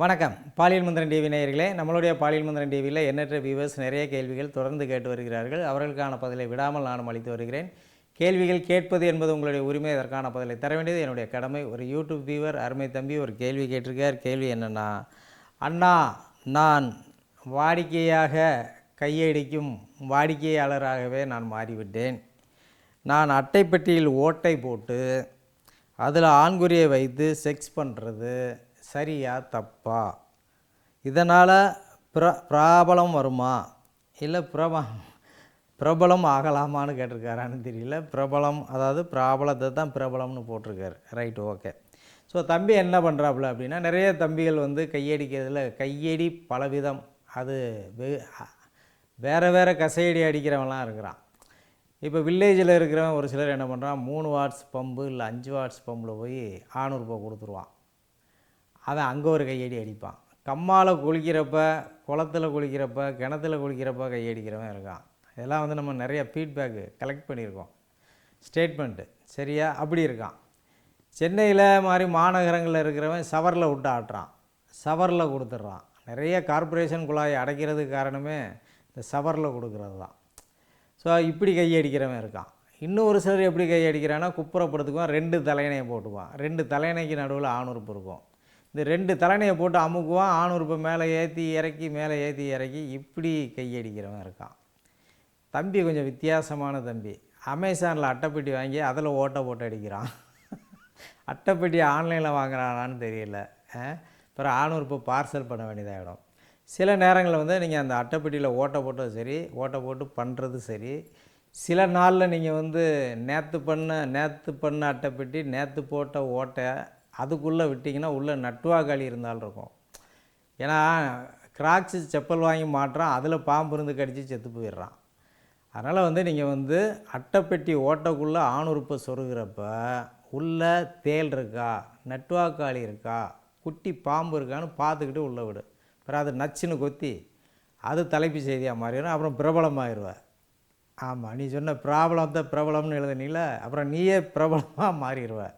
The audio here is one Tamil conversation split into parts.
வணக்கம். பாலியல் மந்திரன் டிவி நேயர்களே, நம்மளுடைய பாலியல் மந்திரன் டிவியில் எண்ணற்ற வியூவர்ஸ் நிறைய கேள்விகள் தொடர்ந்து கேட்டு வருகிறார்கள். அவர்களுக்கான பதிலை விடாமல் நானும் அளித்து வருகிறேன். கேள்விகள் கேட்பது என்பது உங்களுடைய உரிமை. அதற்கான பதிலை தர வேண்டியது என்னுடைய கடமை. ஒரு யூடியூப் வியூவர் அருமை தம்பி ஒரு கேள்வி கேட்டிருக்கார். கேள்வி என்னென்னா, அண்ணா, நான் வாடிக்கையாக கையடிக்கும் வாடிக்கையாளராகவே நான் மாறிவிட்டேன். நான் அட்டைப்பெட்டியில் ஓட்டை போட்டு அதில் ஆண்குறியை வைத்து செக்ஸ் பண்ணுறது சரியா தப்பா? இதனால் பிராபலம் வருமா, இல்லை பிரபலம் ஆகலாமான்னு கேட்டிருக்காரான்னு தெரியல. பிரபலம், அதாவது பிராபலத்தை தான் பிரபலம்னு போட்டிருக்காரு. Right, okay. ஸோ தம்பி என்ன பண்ணுறாப்புல அப்படின்னா, நிறைய தம்பிகள் கையடிக்கிறதுல கையடி பலவிதம். அது வேறு கசையடி அடிக்கிறவன்லாம் இருக்கிறான். இப்போ வில்லேஜில் இருக்கிறவன் ஒரு சிலர் என்ன பண்ணுறான், 3 வாட்ஸ் பம்பு இல்லை 5 வாட்ஸ் பம்பில் போய் 600 ரூபா கொடுத்துருவான். அவன் அங்கே ஒரு கையடி அடிப்பான். கம்மால் குளிக்கிறப்ப, குளத்தில் குளிக்கிறப்ப, கிணத்துல குளிக்கிறப்ப கையடிக்கிறவன் இருக்கான். இதெல்லாம் நம்ம நிறைய ஃபீட்பேக்கு கலெக்ட் பண்ணியிருக்கோம், ஸ்டேட்மெண்ட்டு. சரியா? அப்படி இருக்கான். சென்னையில் மாதிரி மாநகரங்களில் இருக்கிறவன் சவரில் விட்டு ஆட்டுறான், சவரில் கொடுத்துட்றான். நிறைய கார்ப்பரேஷன் குழாயை அடைக்கிறதுக்கு காரணமே இந்த சவரில் கொடுக்குறது தான். ஸோ இப்படி கையடிக்கிறவன் இருக்கான். இன்னொரு சிலர் எப்படி கையடிக்கிறான்னா, குப்புறப்படுத்துக்குவான், 2 தலையணையை போட்டுக்குவான். 2 தலையணைக்கு நடுவில் ஆணுறுப்பு இருக்கும். இந்த 2 தலையணையை போட்டு அமுக்குவான், ஆணுறுப்பை மேலே ஏற்றி இறக்கி மேலே ஏற்றி இறக்கி இப்படி கையடிக்கிறவன் இருக்கான். தம்பி கொஞ்சம் வித்தியாசமான தம்பி. அமேசானில் அட்டைப்பெட்டி வாங்கி அதில் ஓட்டை போட்டு அடிக்கிறான். அட்டைப்பெட்டி ஆன்லைனில் வாங்குறானான்னு தெரியல. அப்புறம் ஆணுறுப்பு பார்சல் பண்ண வேண்டியதாகிடும். சில நேரங்களில் நீங்கள் அந்த அட்டைப்பெட்டியில் ஓட்டை போட்டது சரி, ஓட்டை போட்டு பண்ணுறது சரி. சில நாளில் நீங்கள் நேற்று பண்ண அட்டைப்பெட்டி, நேற்று போட்ட ஓட்டை அதுக்குள்ளே விட்டிங்கன்னா உள்ளே நட்டுவாக்காளி இருந்தாலும் இருக்கும். ஏன்னா கிராக்ஸு செப்பல் வாங்கி மாட்டுறான், அதில் பாம்பு இருந்து கடித்து செத்து போயிடுறான். அதனால் நீங்கள் அட்டைப்பெட்டி ஓட்டைக்குள்ளே ஆணுறுப்பை சொருகிறப்ப உள்ளே தேல் இருக்கா, நட்டுவாக்காளி இருக்கா, குட்டி பாம்பு இருக்கான்னு பார்த்துக்கிட்டு உள்ளே விடு. அப்புறம் அது நச்சுன்னு கொத்தி அது தலைப்பு செய்தியாக மாறிடும். அப்புறம் பிரபலமாகிடுவேன். ஆமாம், நீ சொன்ன ப்ராப்ளத்தை பிரபலம்னு எழுதுனீங்கள, அப்புறம் நீயே பிரபலமாக மாறிடுவேன்.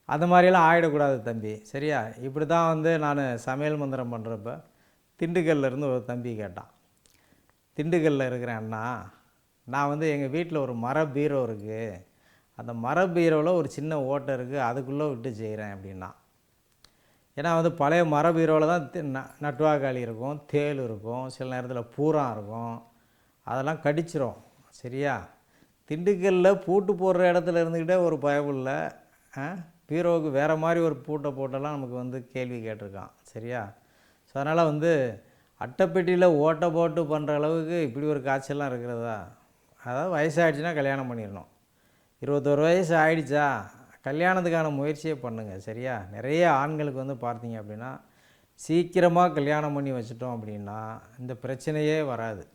அது மாதிரியெல்லாம் ஆகிடக்கூடாது தம்பி. சரியா? இப்படி தான் நான் சமையல் மந்திரம் பண்ணுறப்ப திண்டுக்கல்லேருந்து ஒரு தம்பி கேட்டான். திண்டுக்கல்லில் இருக்கிறேன் அண்ணா, நான் எங்கள் வீட்டில் ஒரு மர பீரோ இருக்குது, அந்த மர பீரோவில் ஒரு சின்ன ஓட்டை இருக்குது, அதுக்குள்ளே விட்டு செய்கிறேன் அப்படின்னா. ஏன்னா பழைய மர பீரோவில் தான் நட்டுவாக்காளி இருக்கும், தேல் இருக்கும், சில நேரத்தில் பூரான் இருக்கும், அதெல்லாம் கடிச்சிரும். சரியா? திண்டுக்கல்லில் பூட்டு போடுற இடத்துல இருந்துக்கிட்டே ஒரு பயப்புள்ள பீரோவுக்கு வேறு மாதிரி ஒரு பூட்டை போட்டெல்லாம் நமக்கு கேள்வி கேட்டிருக்கான். சரியா? ஸோ அதனால் அட்டைப்பெட்டியில் ஓட்டை போட்டு பண்ணுற அளவுக்கு இப்படி ஒரு காய்ச்சல்லாம் இருக்கிறதா? அதாவது வயசாகிடுச்சுன்னா கல்யாணம் பண்ணிடணும். 21 வயசு ஆகிடுச்சா கல்யாணத்துக்கான முயற்சியே பண்ணுங்கள். சரியா? நிறைய ஆண்களுக்கு பார்த்தீங்க அப்படின்னா, சீக்கிரமாக கல்யாணம் பண்ணி வச்சிட்டோம் அப்படின்னா இந்த பிரச்சனையே வராது.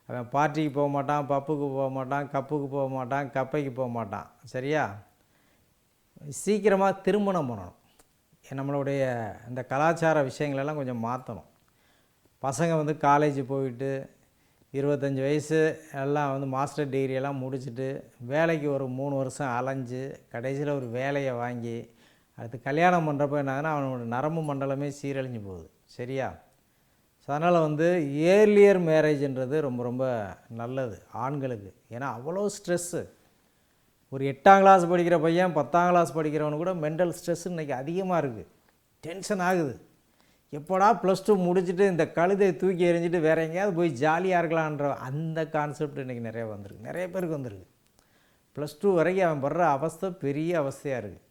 அவன் பார்ட்டிக்கு போக மாட்டான், பப்புக்கு போக மாட்டான், கப்புக்கு போக மாட்டான், கப்பைக்கு போக மாட்டான். சரியா? சீக்கிரமாக திருமணம் பண்ணணும். நம்மளுடைய இந்த கலாச்சார விஷயங்களெல்லாம் கொஞ்சம் மாற்றணும். பசங்க காலேஜ் போயிட்டு 25 வயசு எல்லாம் மாஸ்டர் டிகிரியெல்லாம் முடிச்சுட்டு வேலைக்கு ஒரு 3 வருஷம் அலைஞ்சு கடைசியில் ஒரு வேலையை வாங்கி அடுத்து கல்யாணம் பண்ணுறப்ப என்னாங்கன்னா அவனோட நரம்பு மண்டலமே சீரழிஞ்சு போகுது. சரியா? ஸோ அதனால் ஏர்லியர் மேரேஜ்ன்றது ரொம்ப ரொம்ப நல்லது ஆண்களுக்கு. ஏன்னா அவ்வளோ ஸ்ட்ரெஸ்ஸு. ஒரு 8ஆம் கிளாஸ் படிக்கிற பையன் 10ஆம் கிளாஸ் படிக்கிறவனு கூட மென்டல் ஸ்ட்ரெஸ் இன்றைக்கி அதிகமாக இருக்குது. டென்ஷன் ஆகுது. எப்போடா +2 முடிச்சுட்டு இந்த கழுதை தூக்கி எறிஞ்சிட்டு வேறு எங்கேயாவது போய் ஜாலியாக இருக்கலான்ற அந்த கான்செப்ட் இன்றைக்கி நிறைய வந்திருக்கு, நிறைய பேருக்கு வந்திருக்கு. +2 வரைக்கும் அவன் படுற அவஸ்தை பெரிய அவஸ்தையாக இருக்குது.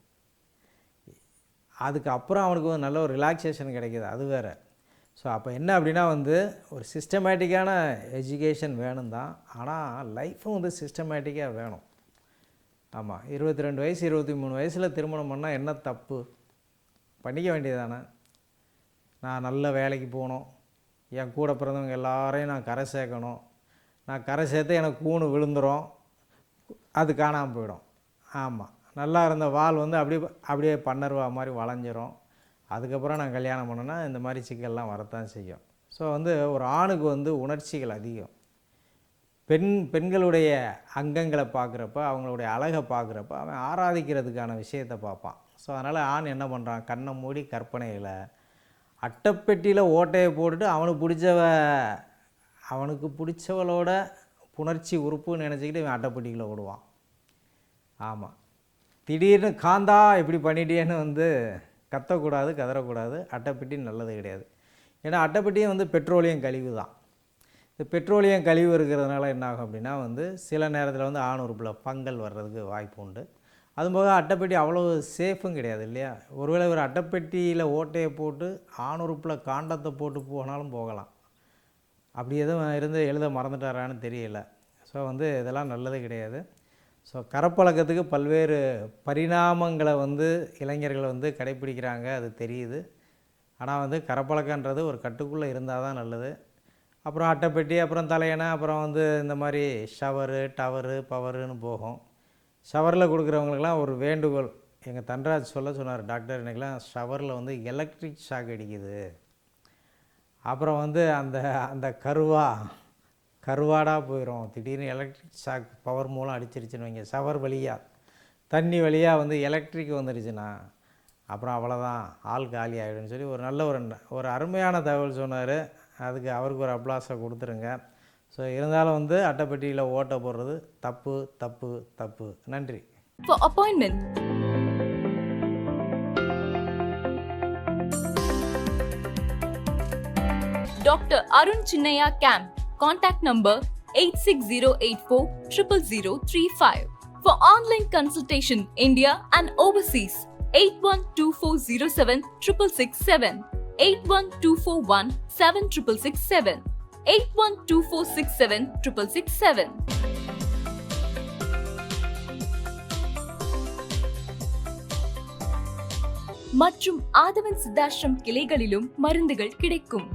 அதுக்கப்புறம் அவனுக்கு நல்ல ஒரு ரிலாக்ஸேஷன் கிடைக்கிது, அது வேறு. ஸோ அப்போ என்ன அப்படின்னா ஒரு சிஸ்டமேட்டிக்கான எஜுகேஷன் வேணும் தான், ஆனால் லைஃப்பும் சிஸ்டமேட்டிக்காக வேணும். ஆமாம், 22 வயசு 23 வயசில் திருமணம் பண்ணால் என்ன தப்பு? பண்ணிக்க வேண்டியதானே? நான் நல்ல வேலைக்கு போகணும், என் கூட பிறந்தவங்க எல்லாரையும் நான் கரை சேர்க்கணும், நான் கரை சேர்த்து எனக்கு கூணு விழுந்துடும், அது காணாமல் போயிடும். ஆமாம், நல்லா இருந்த வால் அப்படியே பன்னர்வா மாதிரி வளைஞ்சிரும். அதுக்கப்புறம் நான் கல்யாணம் பண்ணேன்னா இந்த மாதிரி சிக்கல்லாம் வரத்தான் செய்யும். ஸோ ஒரு ஆணுக்கு உணர்ச்சிகள் அதிகம். பெண்களுடைய அங்கங்களை பார்க்குறப்ப, அவங்களுடைய அழகை பார்க்குறப்ப அவன் ஆராதிக்கிறதுக்கான விஷயத்தை பார்ப்பான். ஸோ அதனால் ஆண் என்ன பண்ணுறான், கண்ணை மூடி கற்பனையில் அட்டைப்பெட்டியில் ஓட்டையை போட்டுட்டு அவனுக்கு பிடிச்சவளோட புணர்ச்சி உறுப்புன்னு நினச்சிக்கிட்டு இவன் அட்டைப்பெட்டிக்குள்ளே ஓடுவான். ஆமாம், திடீர்னு காந்தா இப்படி பண்ணிட்டேன்னு வந்து கத்தக்கூடாது, கதறக்கூடாது. அட்டைப்பெட்டி நல்லது கிடையாது. ஏன்னா அட்டைப்பெட்டியும் வந்து பெட்ரோலியம் கழிவு தான். இந்த பெட்ரோலியம் கழிவு இருக்கிறதுனால என்ன ஆகும் அப்படின்னா வந்து சில நேரத்தில் வந்து ஆணுறுப்பில் பங்கல் வர்றதுக்கு வாய்ப்பு உண்டு. அதுபோக அட்டைப்பெட்டி அவ்வளோ சேஃபும் கிடையாது இல்லையா. ஒருவேளை ஒரு அட்டைப்பெட்டியில் ஓட்டையை போட்டு ஆணுறுப்பில் காண்டத்தை போட்டு போனாலும் போகலாம். அப்படி எதுவும் இருந்து எழுத மறந்துட்டாரான்னு தெரியல. ஸோ வந்து இதெல்லாம் நல்லது கிடையாது. ஸோ கரப்பழக்கத்துக்கு பல்வேறு பரிணாமங்களை வந்து இளைஞர்கள் வந்து கடைப்பிடிக்கிறாங்க, அது தெரியுது. ஆனால் வந்து கரப்பழக்கன்றது ஒரு கட்டுக்குள்ளே இருந்தால் தான் நல்லது. அப்புறம் அட்டைப்பெட்டி, அப்புறம் தலையணை, அப்புறம் வந்து இந்த மாதிரி ஷவரு, டவரு, பவருன்னு போகும். ஷவரில் கொடுக்குறவங்களுக்கெல்லாம் ஒரு வேண்டுகோள் எங்கள் தன்ராஜ் சொன்னார், டாக்டர் எனக்குலாம் ஷவரில் வந்து எலக்ட்ரிக் ஷாக் அடிக்குது. அப்புறம் வந்து அந்த கருவாடாக போயிடும். திடீர்னு எலக்ட்ரிக் ஷாக் பவர் மூலம் அடிச்சிருச்சுன்னு வைங்க, ஷவர் வழியாக தண்ணி வழியாக வந்து எலக்ட்ரிக் வந்துடுச்சுன்னா அப்புறம் அவ்வளோதான், ஆள் காலி ஆகிடும்னு சொல்லி ஒரு நல்ல ஒரு அருமையான தகவல் சொன்னார். அதுக்கு அவருக்கு ஒரு அப்ளாஸை கொடுத்துருங்க. ஸோ இருந்தாலும் வந்து அட்டைப்பெட்டியில் ஓட்ட போடுறது தப்பு தப்பு தப்பு. நன்றி. For appointment, Dr. Arun Chinnaya Camp. Contact number 8608400035. For online consultation, India and overseas, 8124076667, 8124176667, 8124676667. மற்றும் ஆதவன் சித்தாஷ்ரம் கிளைகளிலும் மருந்துகள் கிடைக்கும்.